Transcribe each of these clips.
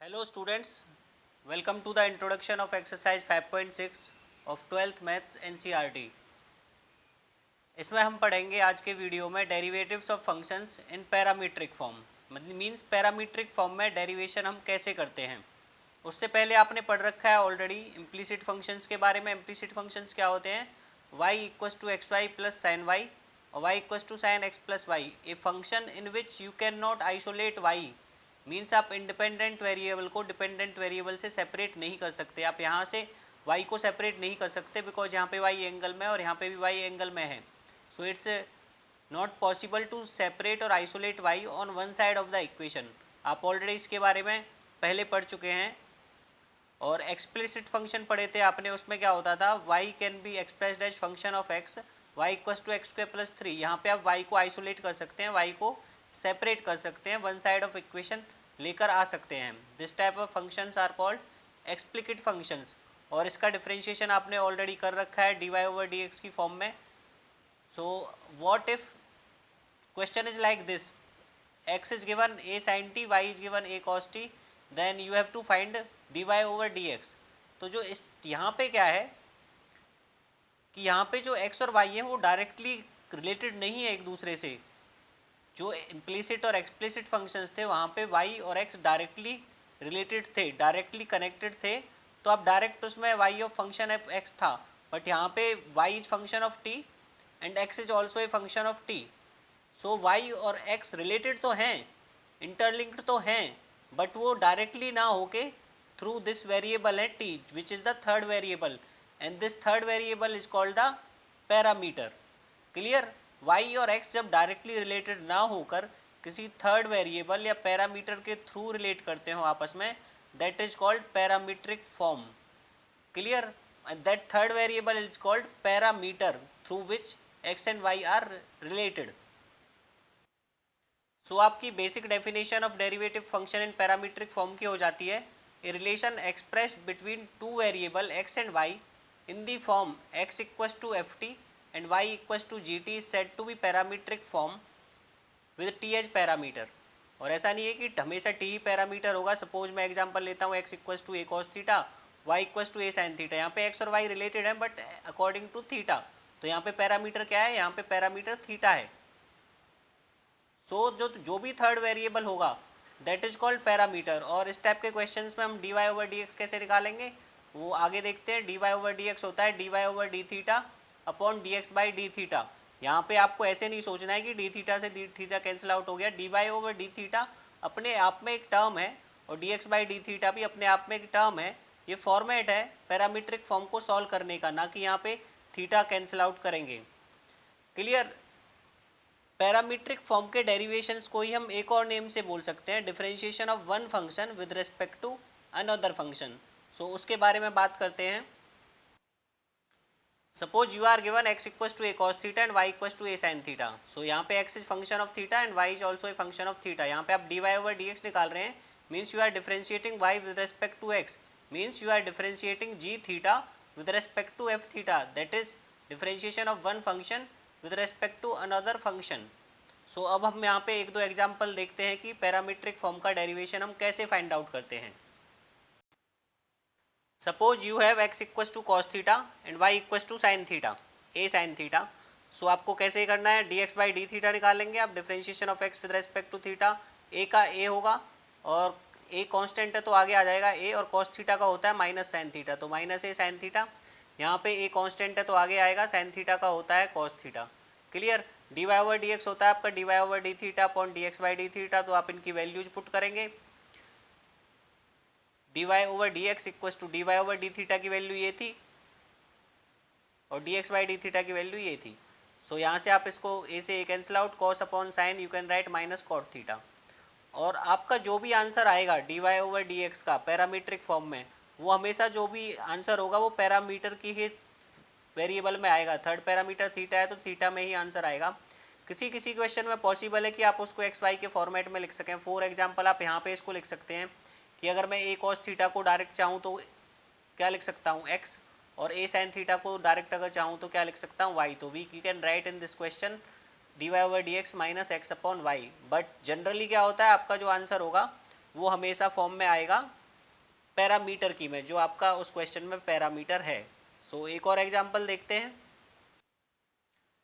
Hello students, welcome to the introduction of exercise 5.6 of 12th Maths NCERT। इसमें हम पढ़ेंगे आज के वीडियो में derivatives of functions in parametric form. Means parametric form में derivation हम कैसे करते हैं। उससे पहले आपने पढ़ रखा है ऑलरेडी इम्प्लिसिट फंक्शंस के बारे में। इम्प्लिसिट फंक्शंस क्या होते हैं? y equals to x y plus sine y और y equals to sine x plus y. A function in which you can not isolate y means आप इंडिपेंडेंट वेरिएबल को dependent variable से separate नहीं कर सकते। आप यहाँ से y को सेपरेट नहीं कर सकते बिकॉज यहाँ पे y एंगल में और यहाँ पे भी y एंगल में है। So it's not possible to separate और isolate y on one side of the equation. आप ऑलरेडी इसके बारे में पहले पढ़ चुके हैं। और एक्सप्लिसिट फंक्शन पढ़े थे आपने, उसमें क्या होता था? y can be expressed as function of x y equals to x square plus 3। यहाँ पे आप y को आइसोलेट कर सकते हैं, y को सेपरेट कर सकते हैं, वन साइड ऑफ इक्वेशन लेकर आ सकते हैं। This type of functions are called explicit functions. और इसका डिफरेंशिएशन आपने ऑलरेडी कर रखा है dy ओवर dx की फॉर्म में। So what if question is like this, x is given a sin t, y is given a cos t, then you have to find dy over dx। तो जो इस यहाँ पे क्या है कि यहाँ पे जो x और y है वो डायरेक्टली रिलेटेड नहीं है एक दूसरे से। जो इम्प्लिसिट और एक्सप्लिसिट फंक्शंस थे वहाँ पे y और x डायरेक्टली रिलेटेड थे, डायरेक्टली कनेक्टेड थे। तो आप डायरेक्ट उसमें y of function of x था, बट यहाँ पे y is function of t and x is also a function of t। So y और x रिलेटेड तो हैं, इंटरलिंक्ड तो हैं, बट वो डायरेक्टली ना होके थ्रू दिस वेरिएबल है t which is the third variable, and this third variable is called the parameter. Clear? y और x जब डायरेक्टली रिलेटेड ना होकर किसी थर्ड वेरिएबल या पैरामीटर के थ्रू रिलेट करते हो आपस में, that is called parametric form. Clear? That third variable is called parameter through which x and y are related. So आपकी basic definition of derivative function in parametric form की हो जाती है, a relation expressed between two variable x and y in the form x equals to f t and y equals to gt is said to be parametric form with t as parameter। और ऐसा नहीं है कि हमेशा t ही parameter होगा। Suppose मैं example लेता हूँ x equals to a cos theta, y equals to a sin theta. यहाँ पे x और y रिलेटेड है बट अकॉर्डिंग टू थीटा। तो यहाँ पे पैरामीटर क्या है? यहाँ पे पैरामीटर थीटा है। सो जो भी थर्ड वेरिएबल होगा दैट इज कॉल्ड पैरामीटर। और इस टाइप के क्वेश्चन में हम dy ओवर dx कैसे निकालेंगे वो आगे देखते हैं। dy ओवर dx होता है dy over d theta upon d x by d theta. यहाँ पे आपको ऐसे नहीं सोचना है कि डी थीटा से डी थीटा कैंसिल आउट हो गया। D y over d theta अपने आप में एक टर्म है और d x by d theta भी अपने आप में एक टर्म है। ये फॉर्मेट है पैरामीट्रिक फॉर्म को सॉल्व करने का, ना कि यहाँ पे थीटा कैंसिल आउट करेंगे। क्लियर? पैरामीट्रिक फॉर्म के डेरिवेशंस को ही हम एक और नेम से बोल सकते हैं, differentiation of one function with respect to another function. So उसके बारे में बात करते हैं। Suppose you are given x equals to a cos theta and y equals to a sin theta. So यहाँ पे x is function of theta and y is also a function of theta। यहाँ पे आप dy over dx निकाल रहे हैं, means you are differentiating y with respect to x, means you are differentiating g theta with respect to f theta, that is differentiation of one function with respect to another function। So अब हम यहाँ पे एक दो example देखते हैं कि parametric form का डेरिवेशन हम कैसे फाइंड आउट करते हैं। Suppose you have x equals to cos theta and y equals to sine theta, a sine theta. So आपको कैसे करना है? D x by d theta निकालेंगे आप। Differentiation of x with respect to theta, a का a होगा और a constant है तो आगे आ जाएगा a, और कॉस थीटा का होता है माइनस साइन थीटा तो माइनस a साइन थीटा। यहाँ पे a कांस्टेंट है तो आगे आएगा, साइन थीटा का होता है cos theta. Clear? D y over d x होता है आपका d y over d theta upon d x by d theta. तो आप इनकी वैल्यूज पुट करेंगे। dy over d x equals to d y over d theta की value ये थी और d x by d theta की वैल्यू ये थी। सो यहाँ से आप इसको a से a cancel out, cos upon sine you can write minus cot theta. और आपका जो भी आंसर आएगा dy ओवर डी एक्स का पैरामीट्रिक फॉर्म में, वो हमेशा जो भी आंसर होगा वो पैरामीटर की ही वेरिएबल में आएगा। थर्ड पैरामीटर थीटा है तो थीटा में ही आंसर आएगा। किसी किसी क्वेश्चन में पॉसिबल है कि आप उसको एक्स वाई के फॉर्मेट में लिख सकें। फॉर एग्जाम्पल आप यहाँ पे इसको लिख सकते हैं कि अगर मैं a cos थीटा को डायरेक्ट चाहूँ तो क्या लिख सकता हूँ? x, और a sin थीटा को डायरेक्ट अगर चाहूँ तो क्या लिख सकता हूँ? y। तो we can write in this question dy over dx minus x upon y. But generally क्या होता है आपका जो आंसर होगा वो हमेशा फॉर्म में आएगा पैरामीटर की में, जो आपका उस क्वेश्चन में पैरामीटर है। सो एक और एग्जांपल देखते हैं।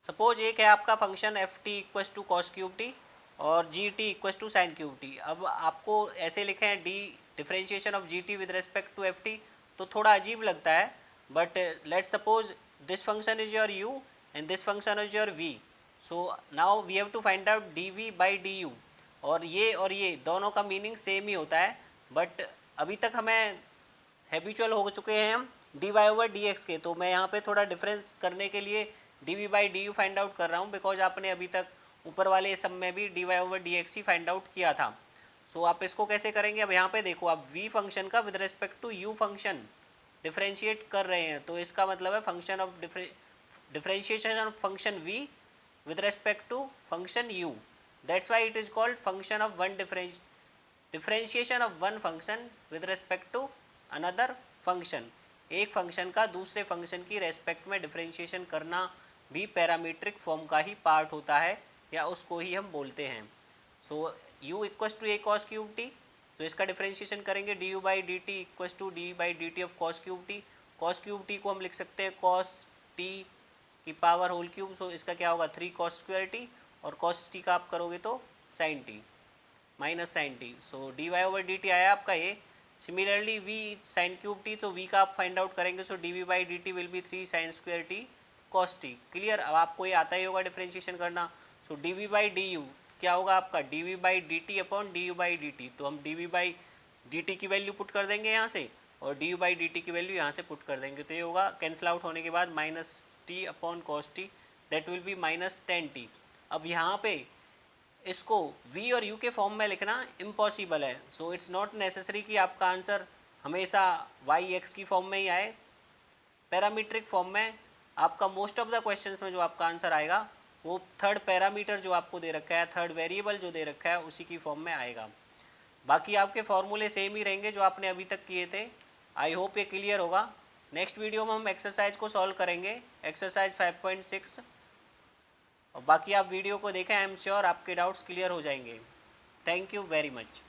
सपोज एक है आपका function f t equals to cos cube t और g t equals to sine cube t. अब आपको ऐसे लिखे हैं d differentiation of g t with respect to f t, तो थोड़ा अजीब लगता है, but let's suppose this function is your u and this function is your v. So now we have to find out d v by d u, और ये दोनों का meaning same ही होता है, बट अभी तक हमें हैबिचुअल हो चुके हैं हम d y over d x के। तो मैं यहाँ पे थोड़ा डिफरेंस करने के लिए d v by d u find out कर रहा हूँ, बिकॉज आपने अभी तक ऊपर वाले सब में भी d y over d x ही फाइंड आउट किया था। सो आप इसको कैसे करेंगे, अब यहाँ पे देखो आप वी फंक्शन का with respect to u function differentiate कर रहे हैं, तो इसका मतलब है function of differentiation of function v with respect to function u, that's why it is called function of one differentiation of one function with respect to another function. एक function का दूसरे फंक्शन की रेस्पेक्ट में differentiation करना भी parametric form का ही part होता है, या उसको ही हम बोलते हैं। So u equals to a cos cube t, तो इसका डिफरेंशिएशन करेंगे d u by d t equals to d by d t of cos cube t. Cos cube t को हम लिख सकते हैं कॉस टी की पावर होल क्यूब, सो इसका क्या होगा 3 कॉस स्क्वायर टी, और कॉस टी का आप करोगे तो sine t minus sine t. So d y over D T आया आपका ये। Similarly v sine cube t, तो वी का आप फाइंड आउट करेंगे, so d v by d t will be 3 sine square t cos t. Clear, अब आपको ये आता ही होगा डिफरेंशिएशन करना। So d v by d u क्या होगा आपका d v by d t upon d u by d t, तो हम d v by d t की वैल्यू पुट कर देंगे यहाँ से, और D u by d t की वैल्यू यहाँ से पुट कर देंगे, तो ये होगा कैंसिल आउट होने के बाद minus T upon cos T, that will be minus 10 T. अब यहाँ पे इसको v और u के फॉर्म में लिखना इम्पॉसिबल है, सो इट्स नॉट नेसेसरी कि आपका आंसर हमेशा y x की फॉर्म में ही आए। पैरामीट्रिक फॉर्म में आपका मोस्ट ऑफ द क्वेश्चंस में जो आपका आंसर आएगा वो थर्ड पैरामीटर जो आपको दे रखा है, थर्ड वेरिएबल जो दे रखा है, उसी की फॉर्म में आएगा। बाकी आपके फॉर्मूले सेम ही रहेंगे जो आपने अभी तक किए थे। आई होप ये क्लियर होगा। नेक्स्ट वीडियो में हम एक्सरसाइज को सॉल्व करेंगे, एक्सरसाइज 5.6, और बाकी आप वीडियो को देखें, आई एम श्योर आपके डाउट्स क्लियर हो जाएंगे। Thank you very much.